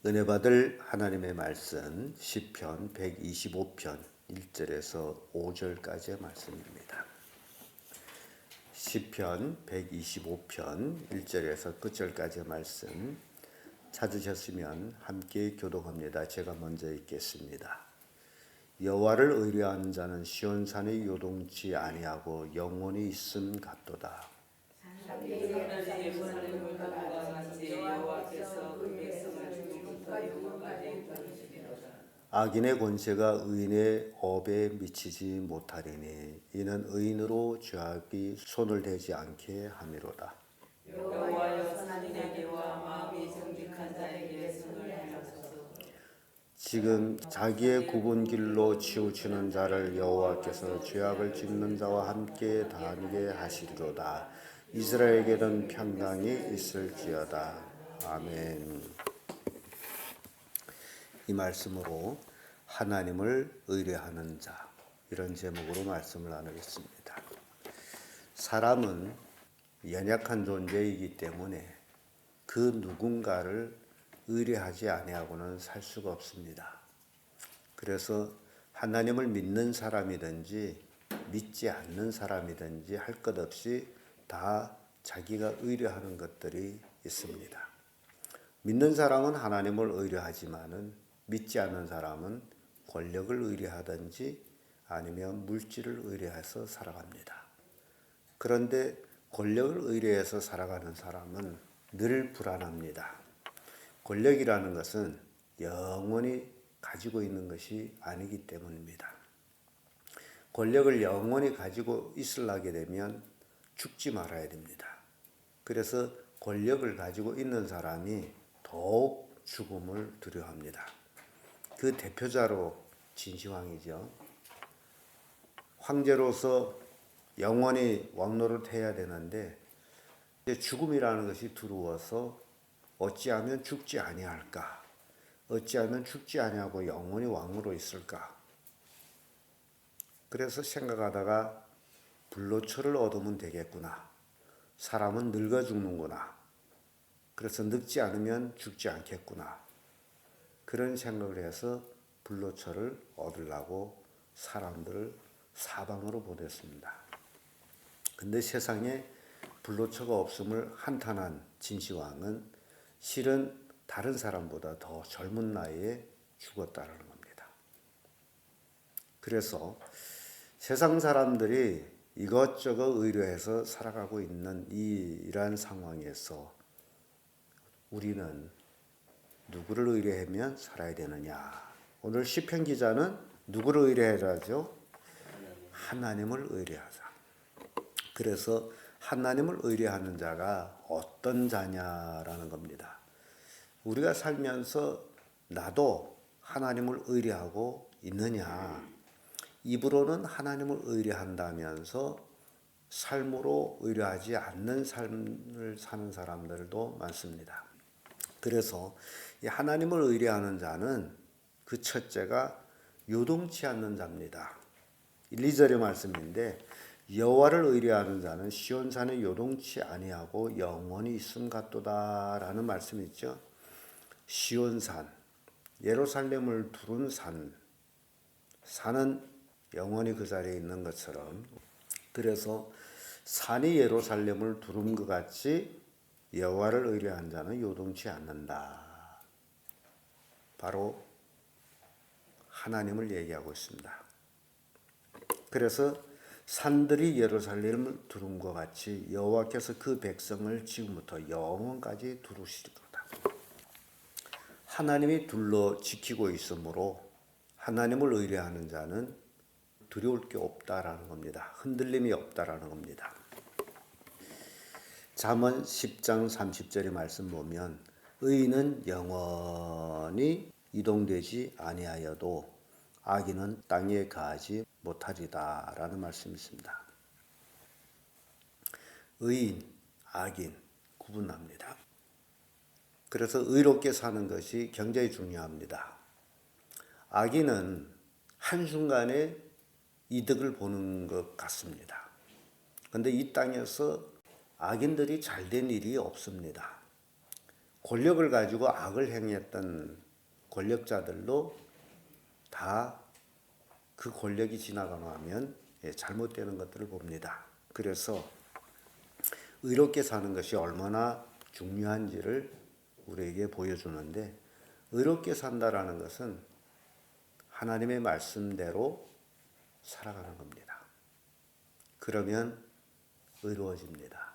은혜 받을 하나님의 말씀 시편 125편 1절에서 5절까지의 말씀입니다. 시편 125편 1절에서 끝절까지의 말씀 찾으셨으면 함께 교독합니다. 제가 먼저 읽겠습니다. 여호와를 의뢰하는 자는 시온산의 요동치 아니하고 영원히 있음 같도다. 악인의 권세가 의인의 업에 미치지 못하리니 이는 의인으로 죄악이 손을 대지 않게 함이로다. 여호와여 선인에게와 마음이 정직한 자에게 손을 내밀소서. 지금 자기의 굽은 길로 치우치는 자를 여호와께서 죄악을 짓는 자와 함께 다니게 하시리로다. 이스라엘에게는 평강이 있을지어다. 아멘. 이 말씀으로 하나님을 의뢰하는 자, 이런 제목으로 말씀을 나누겠습니다. 사람은 연약한 존재이기 때문에 그 누군가를 의뢰하지 아니하고는 살 수가 없습니다. 그래서 하나님을 믿는 사람이든지 믿지 않는 사람이든지 할 것 없이 다 자기가 의뢰하는 것들이 있습니다. 믿는 사람은 하나님을 의뢰하지만은 믿지 않는 사람은 권력을 의뢰하든지 아니면 물질을 의뢰해서 살아갑니다. 그런데 권력을 의뢰해서 살아가는 사람은 늘 불안합니다. 권력이라는 것은 영원히 가지고 있는 것이 아니기 때문입니다. 권력을 영원히 가지고 있으려게 되면 죽지 말아야 됩니다. 그래서 권력을 가지고 있는 사람이 더욱 죽음을 두려워합니다. 그 대표자로 진시황이죠. 황제로서 영원히 왕노릇해야 되는데 죽음이라는 것이 두려워서 어찌하면 죽지 아니할까? 어찌하면 죽지 아니하고 영원히 왕으로 있을까? 그래서 생각하다가 불로초를 얻으면 되겠구나. 사람은 늙어 죽는구나. 그래서 늙지 않으면 죽지 않겠구나. 그런 생각을 해서 불로초를 얻으려고 사람들을 사방으로 보냈습니다. 근데 세상에 불로초가 없음을 한탄한 진시황은 실은 다른 사람보다 더 젊은 나이에 죽었다는 겁니다. 그래서 세상 사람들이 이것저것 의뢰해서 살아가고 있는 이러한 상황에서 우리는 누구를 의뢰하면 살아야 되느냐? 오늘 시편 기자는 누구를 의뢰하라죠? 하나님을 의뢰하자. 그래서 하나님을 의뢰하는 자가 어떤 자냐라는 겁니다. 우리가 살면서 나도 하나님을 의뢰하고 있느냐? 입으로는 하나님을 의뢰한다면서 삶으로 의뢰하지 않는 삶을 사는 사람들도 많습니다. 그래서 이 하나님을 의뢰하는 자는 그 첫째가 요동치 않는 자입니다. 1, 2절의 말씀인데 여호와를 의뢰하는 자는 시온산에 요동치 아니하고 영원히 있음 같도다라는 말씀이 있죠. 시온산, 예루살렘을 두른 산, 산은 영원히 그 자리에 있는 것처럼, 그래서 산이 예루살렘을 두른 것 같이 여호와를 의뢰한 자는 요동치 않는다. 바로 하나님을 얘기하고 있습니다. 그래서 산들이 예루살렘을 두른 것 같이 여호와께서 그 백성을 지금부터 영원까지 두르실 거다. 하나님이 둘러 지키고 있으므로 하나님을 의뢰하는 자는 두려울 게 없다라는 겁니다. 흔들림이 없다라는 겁니다. 잠언 10장 30절의 말씀 보면 의인은 영원히 이동되지 아니하여도 악인은 땅에 가지 못하리다라는 말씀이 있습니다. 의인, 악인 구분합니다. 그래서 의롭게 사는 것이 굉장히 중요합니다. 악인은 한순간에 이득을 보는 것 같습니다. 그런데 이 땅에서 악인들이 잘된 일이 없습니다. 권력을 가지고 악을 행했던 권력자들도 다 그 권력이 지나가고 하면 잘못되는 것들을 봅니다. 그래서 의롭게 사는 것이 얼마나 중요한지를 우리에게 보여주는데, 의롭게 산다라는 것은 하나님의 말씀대로 살아가는 겁니다. 그러면 의로워집니다.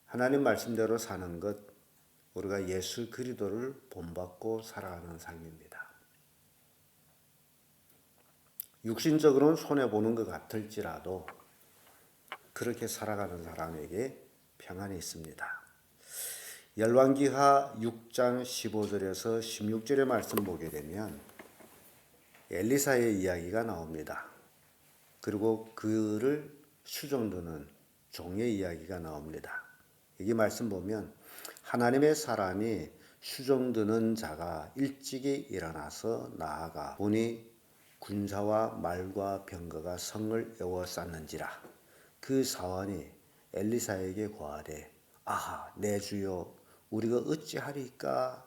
하나님 말씀대로 사는 것, 우리가 예수 그리스도를 본받고 살아가는 삶입니다. 육신적으로는 손해보는 것 같을지라도 그렇게 살아가는 사람에게 평안이 있습니다. 열왕기하 6장 15절에서 16절의 말씀 보게 되면 엘리사의 이야기가 나옵니다. 그리고 그를 수종드는 종의 이야기가 나옵니다. 여기 말씀 보면 하나님의 사람이 수종드는 자가 일찍이 일어나서 나아가 보니 군사와 말과 병거가 성을 에워쌌는지라. 그 사원이 엘리사에게 고하되 아하 내 주여 우리가 어찌하리까.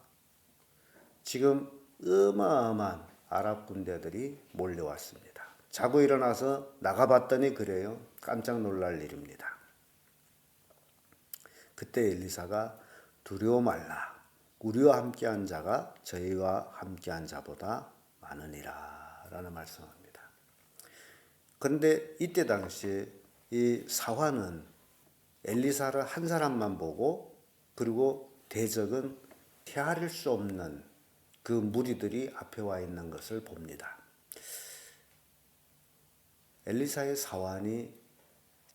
지금 어마어마한 아랍 군대들이 몰려왔습니다. 자고 일어나서 나가봤더니 그래요. 깜짝 놀랄 일입니다. 그때 엘리사가 두려워 말라. 우리와 함께한 자가 저희와 함께한 자보다 많으니라 라는 말씀합니다. 그런데 이때 당시에 이 사환은 엘리사를 한 사람만 보고, 그리고 대적은 헤아릴 수 없는 그 무리들이 앞에 와 있는 것을 봅니다. 엘리사의 사환이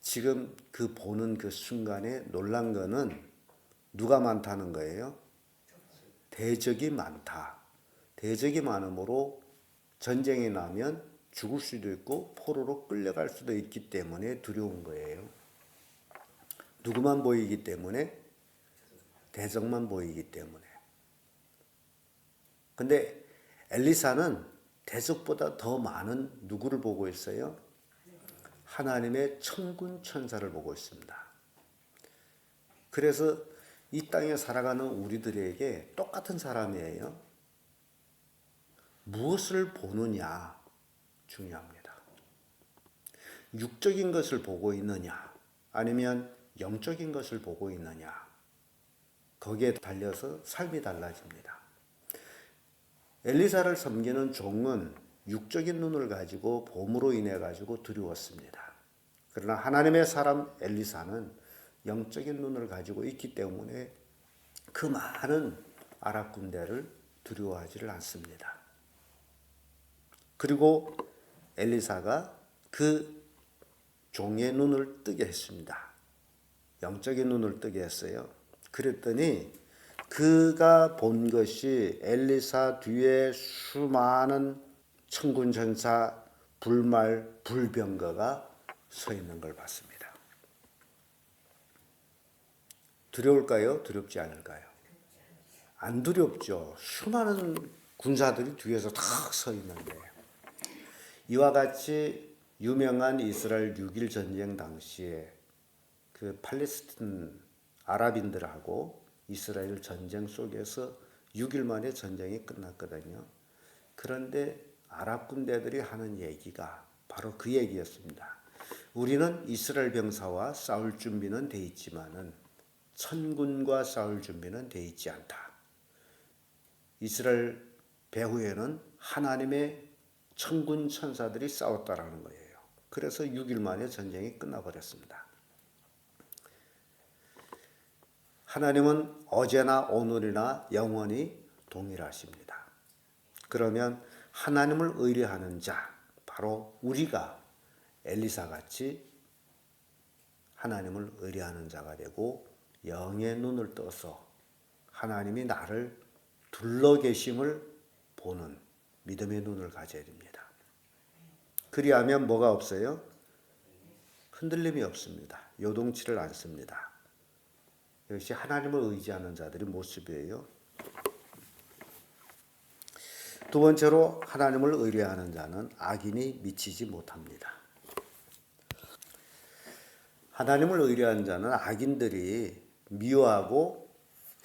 지금 그 보는 그 순간에 놀란 거는 누가 많다는 거예요? 대적이 많다. 대적이 많으므로 전쟁이 나면 죽을 수도 있고 포로로 끌려갈 수도 있기 때문에 두려운 거예요. 누구만 보이기 때문에? 대적만 보이기 때문에. 근데 엘리사는 대적보다 더 많은 누구를 보고 있어요? 하나님의 천군 천사를 보고 있습니다. 그래서 이 땅에 살아가는 우리들에게 똑같은 사람이에요. 무엇을 보느냐 중요합니다. 육적인 것을 보고 있느냐 아니면 영적인 것을 보고 있느냐, 거기에 달려서 삶이 달라집니다. 엘리사를 섬기는 종은 육적인 눈을 가지고 봄으로 인해 가지고 두려웠습니다. 그러나 하나님의 사람 엘리사는 영적인 눈을 가지고 있기 때문에 그 많은 아랍 군대를 두려워하지를 않습니다. 그리고 엘리사가 그 종의 눈을 뜨게 했습니다. 영적인 눈을 뜨게 했어요. 그랬더니 그가 본 것이 엘리사 뒤에 수많은 천군 천사, 불말, 불병거가 서 있는 걸 봤습니다. 두려울까요? 두렵지 않을까요? 안 두렵죠. 수많은 군사들이 뒤에서 탁 서 있는데, 이와 같이 유명한 이스라엘 6.1 전쟁 당시에 그 팔레스틴 아랍인들하고 이스라엘 전쟁 속에서 6일 만에 전쟁이 끝났거든요. 그런데 아랍 군대들이 하는 얘기가 바로 그 얘기였습니다. 우리는 이스라엘 병사와 싸울 준비는 돼 있지만은 천군과 싸울 준비는 돼 있지 않다. 이스라엘 배후에는 하나님의 천군 천사들이 싸웠다라는 거예요. 그래서 6일 만에 전쟁이 끝나버렸습니다. 하나님은 어제나 오늘이나 영원히 동일하십니다. 그러면 하나님을 의뢰하는 자, 바로 우리가 엘리사같이 하나님을 의뢰하는 자가 되고 영의 눈을 떠서 하나님이 나를 둘러 계심을 보는 믿음의 눈을 가져야 됩니다. 그리하면 뭐가 없어요? 흔들림이 없습니다. 요동치를 않습니다. 이것이 하나님을 의지하는 자들의 모습이에요. 두 번째로 하나님을 의뢰하는 자는 악인이 미치지 못합니다. 하나님을 의뢰하는 자는 악인들이 미워하고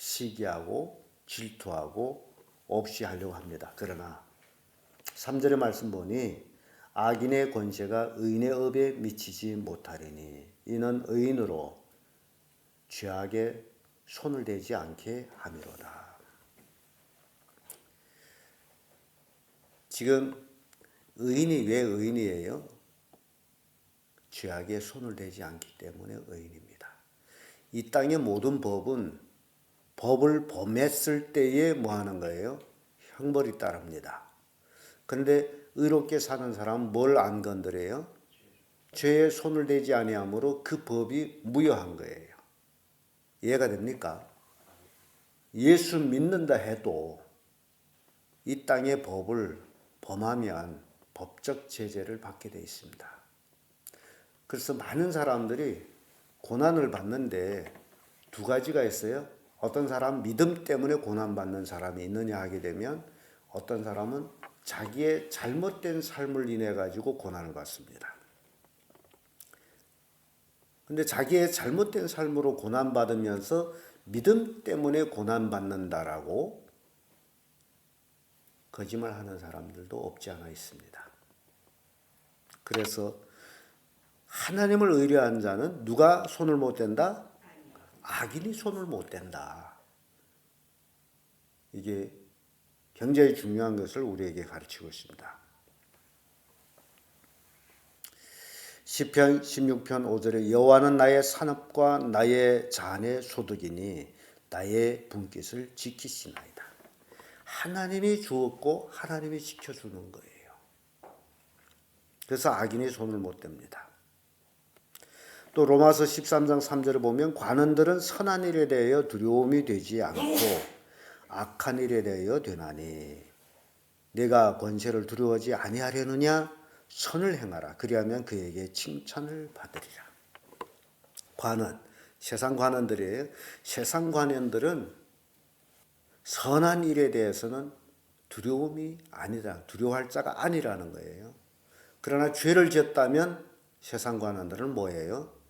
시기하고 질투하고 없이 하려고 합니다. 그러나 3절의 말씀 보니 악인의 권세가 의인의 업에 미치지 못하리니 이는 의인으로 죄악에 손을 대지 않게 함이로다. 지금 의인이 왜 의인이에요? 죄악에 손을 대지 않기 때문에 의인입니다. 이 땅의 모든 법은 법을 범했을 때에 뭐 하는 거예요? 형벌이 따릅니다. 그런데 의롭게 사는 사람은 뭘 안 건드려요? 죄에 손을 대지 아니하므로 그 법이 무효한 거예요. 이해가 됩니까? 예수 믿는다 해도 이 땅의 법을 범하면 법적 제재를 받게 되어 있습니다. 그래서 많은 사람들이 고난을 받는데 두 가지가 있어요. 어떤 사람은 믿음 때문에 고난받는 사람이 있느냐 하게 되면 어떤 사람은 자기의 잘못된 삶을 인해 가지고 고난을 받습니다. 근데 자기의 잘못된 삶으로 고난받으면서 믿음 때문에 고난받는다라고 거짓말하는 사람들도 없지 않아 있습니다. 그래서 하나님을 의뢰한 자는 누가 손을 못 댄다? 악인이 손을 못 댄다. 이게 굉장히 중요한 것을 우리에게 가르치고 있습니다. 시편 16편 5절에 여호와는 나의 산업과 나의 잔의 소득이니 나의 분깃을 지키시나이다. 하나님이 주었고 하나님이 지켜주는 거예요. 그래서 악인이 손을 못 댑니다. 또 로마서 13장 3절을 보면 관원들은 선한 일에 대하여 두려움이 되지 않고 악한 일에 대하여 되나니 내가 권세를 두려워하지 아니하려느냐 선을 행하라 그리하면 그에게 칭찬을 받으리라. 관원, 세상 관원들이에요. 세상 관원들은 선한 일에 대해서는 두려움이 아니라 두려워할 자가 아니라는 거예요. 그러나 죄를 지었다면 세상 관원들은 뭐예요?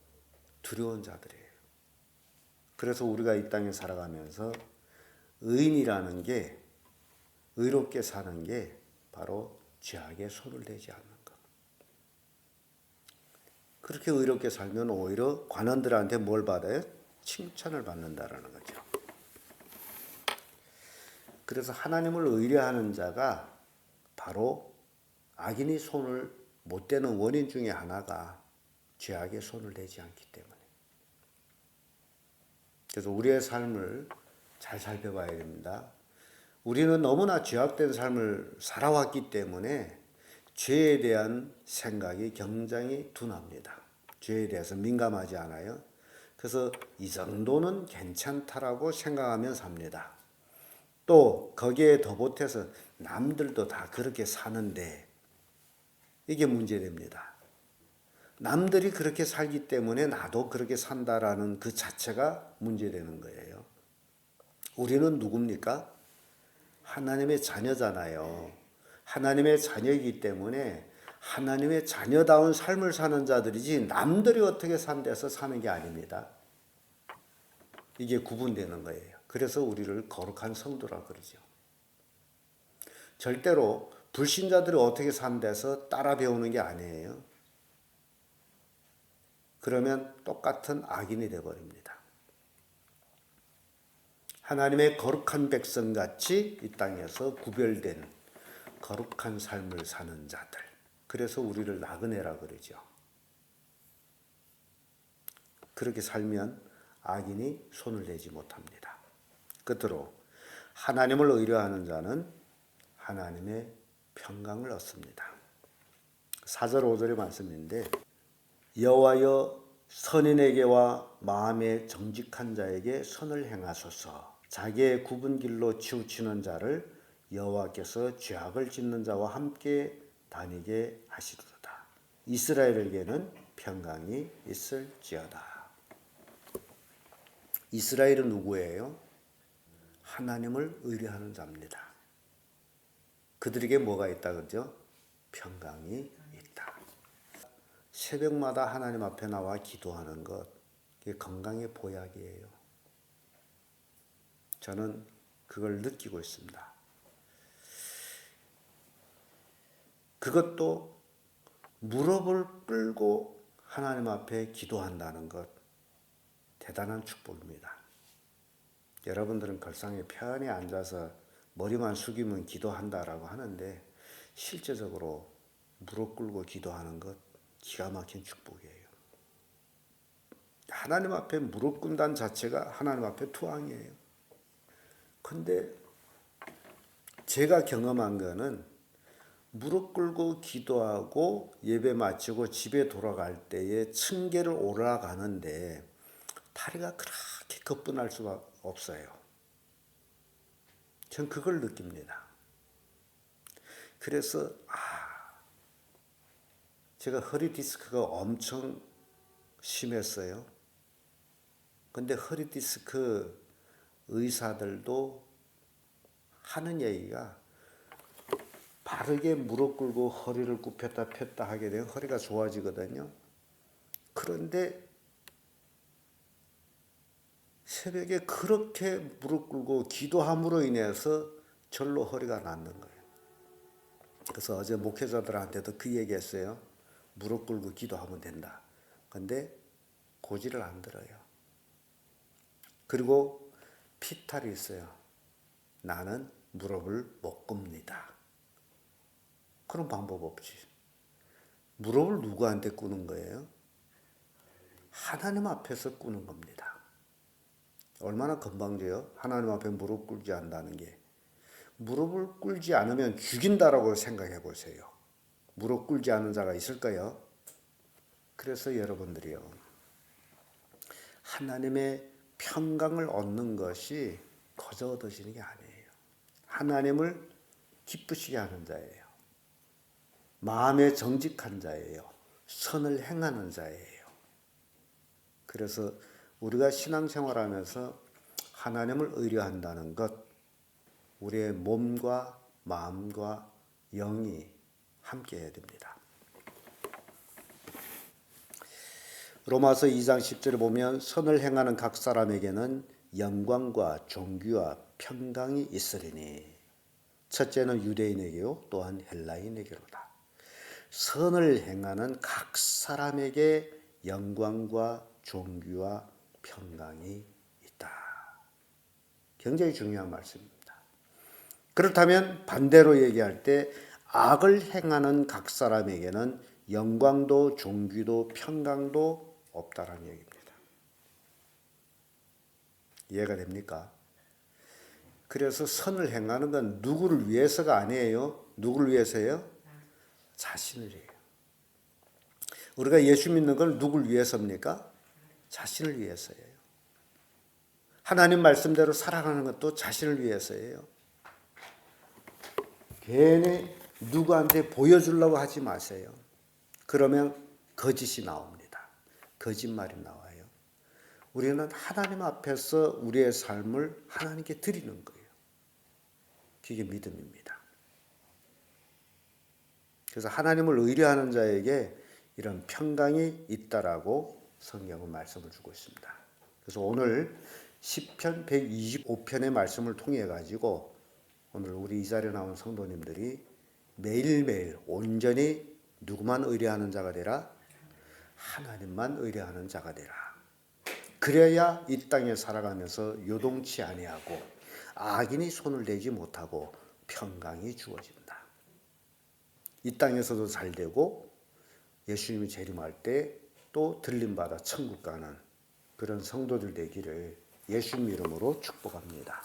두려운 자들이에요. 그래서 우리가 이 땅에 살아가면서 의인이라는 게 의롭게 사는 게 바로 죄악에 손을 대지 않는 것. 그렇게 의롭게 살면 오히려 관원들한테 뭘 받아요? 칭찬을 받는다라는 거죠. 그래서 하나님을 의뢰하는 자가 바로 악인이 손을 못 대는 원인 중에 하나가 죄악에 손을 대지 않기 때문에. 그래서 우리의 삶을 잘 살펴봐야 됩니다. 우리는 너무나 죄악된 삶을 살아왔기 때문에 죄에 대한 생각이 굉장히 둔합니다. 죄에 대해서 민감하지 않아요. 그래서 이 정도는 괜찮다라고 생각하면 삽니다. 또 거기에 더 보태서 남들도 다 그렇게 사는데 이게 문제됩니다. 남들이 그렇게 살기 때문에 나도 그렇게 산다라는 그 자체가 문제되는 거예요. 우리는 누굽니까? 하나님의 자녀잖아요. 하나님의 자녀이기 때문에 하나님의 자녀다운 삶을 사는 자들이지 남들이 어떻게 산데서 사는 게 아닙니다. 이게 구분되는 거예요. 그래서 우리를 거룩한 성도라 그러죠. 절대로 불신자들이 어떻게 산데서 따라 배우는 게 아니에요. 그러면 똑같은 악인이 되어버립니다. 하나님의 거룩한 백성같이 이 땅에서 구별된 거룩한 삶을 사는 자들. 그래서 우리를 나그네라 그러죠. 그렇게 살면 악인이 손을 대지 못합니다. 끝으로 하나님을 의뢰하는 자는 하나님의 평강을 얻습니다. 4절 5절의 말씀인데 여호와여 선인에게와 마음에 정직한 자에게 선을 행하소서. 자기의 굽은 길로 치우치는 자를 여호와께서 죄악을 짓는 자와 함께 다니게 하시리로다. 이스라엘에게는 평강이 있을지어다. 이스라엘은 누구예요? 하나님을 의뢰하는 자입니다. 그들에게 뭐가 있다 그러죠? 평강이 있다. 새벽마다 하나님 앞에 나와 기도하는 것, 그게 건강의 보약이에요. 저는 그걸 느끼고 있습니다. 그것도 무릎을 꿇고 하나님 앞에 기도한다는 것, 대단한 축복입니다. 여러분들은 걸상에 편히 앉아서 머리만 숙이면 기도한다라고 하는데 실제적으로 무릎 꿇고 기도하는 것 기가 막힌 축복이에요. 하나님 앞에 무릎 꿇는다는 자체가 하나님 앞에 투항이에요. 근데 제가 경험한 거는 무릎 꿇고 기도하고 예배 마치고 집에 돌아갈 때에 층계를 올라가는데 다리가 그렇게 거뿐할 수가 없어요. 전 그걸 느낍니다. 그래서 제가 허리 디스크가 엄청 심했어요. 근데 허리 디스크 의사들도 하는 얘기가 바르게 무릎 꿇고 허리를 굽혔다 폈다 하게 되면 허리가 좋아지거든요. 그런데 새벽에 그렇게 무릎 꿇고 기도함으로 인해서 절로 허리가 낫는 거예요. 그래서 어제 목회자들한테도 그 얘기했어요. 무릎 꿇고 기도하면 된다. 근데 고지를 안 들어요. 그리고 피탈이 있어요. 나는 무릎을 못 꿇습니다. 그런 방법 없지. 무릎을 누구한테 꿇는 거예요? 하나님 앞에서 꿇는 겁니다. 얼마나 건방져요? 하나님 앞에 무릎 꿇지 않는다는 게. 무릎을 꿇지 않으면 죽인다라고 생각해 보세요. 무릎 꿇지 않은 자가 있을까요? 그래서 여러분들이요. 하나님의 평강을 얻는 것이 거저 얻어지는 게 아니에요. 하나님을 기쁘시게 하는 자예요. 마음에 정직한 자예요. 선을 행하는 자예요. 그래서 우리가 신앙생활하면서 하나님을 의뢰한다는 것, 우리의 몸과 마음과 영이 함께 해야 됩니다. 로마서 2장 10절에 보면 선을 행하는 각 사람에게는 영광과 존귀와 평강이 있으리니 첫째는 유대인에게요 또한 헬라인에게로다. 선을 행하는 각 사람에게 영광과 존귀와 평강이 있다. 굉장히 중요한 말씀입니다. 그렇다면 반대로 얘기할 때 악을 행하는 각 사람에게는 영광도 존귀도 평강도 없다라는 얘기입니다. 이해가 됩니까? 그래서 선을 행하는 건 누구를 위해서가 아니에요. 누구를 위해서예요? 자신을 위해요. 우리가 예수 믿는 건 누구를 위해서입니까? 자신을 위해서예요. 하나님 말씀대로 살아가는 것도 자신을 위해서예요. 괜히 누구한테 보여주려고 하지 마세요. 그러면 거짓이 나옵니다. 거짓말이 나와요. 우리는 하나님 앞에서 우리의 삶을 하나님께 드리는 거예요. 그게 믿음입니다. 그래서 하나님을 의뢰하는 자에게 이런 평강이 있다라고 성경은 말씀을 주고 있습니다. 그래서 오늘 시편 125편의 말씀을 통해 가지고 오늘 우리 이 자리에 나온 성도님들이 매일매일 온전히 누구만 의뢰하는 자가 되라? 하나님만 의뢰하는 자가 되라. 그래야 이 땅에 살아가면서 요동치 아니하고 악인이 손을 대지 못하고 평강이 주어진다. 이 땅에서도 잘 되고 예수님이 재림할 때 또 들림받아 천국 가는 그런 성도들 되기를 예수님 이름으로 축복합니다.